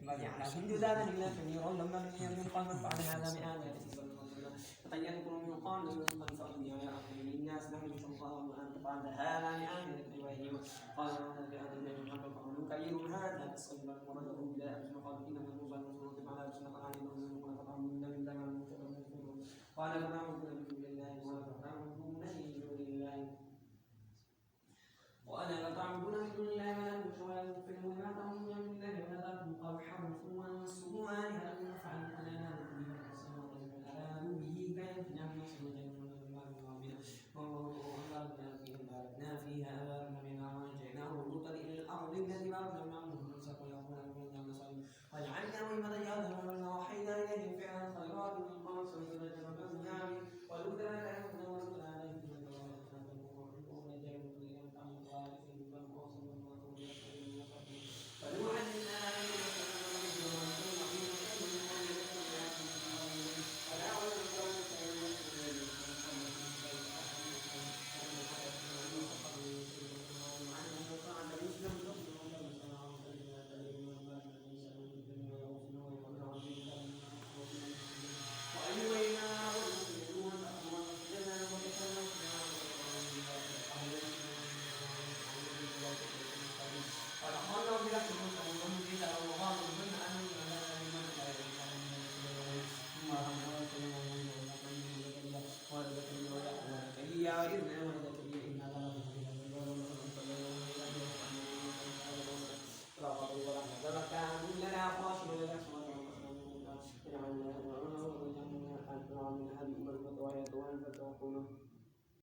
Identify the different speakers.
Speaker 1: ما جعلكم جذاذا إلا كبيرا لما من قلب بعد هذا بآيات فتيأكم من قال قد فرضي على أخي للناس نحن الله وأنت بعد هذا بآيات وإيهم قال أنا بآيات من حق قالوا كبير هذا تصيبا وبدأوا بلا أجل قالوا إنما نوبل نصرة على رسول الله عليه وسلم ونفعهم بالله من قال فما عبدنا من دون الله ونفعهم من دون الله وأنا تعبدون من دون الله ولا تشركوا ولا تكفروا ما تعبدون من الله ولا تأكلوا أو حرفوا وانصروا آلهتكم فعلوا أنا آمنوا به كانت نعم نصرة وباركنا فيها باركنا ونجيناه لوطا إلى الأرض التي باركنا معه وجعلنا أئمة يهدون وأوحينا إليهم فعل الخيرات والإقامة الصلاة والزكاة ولوطا كان ورسلنا عليهم إذ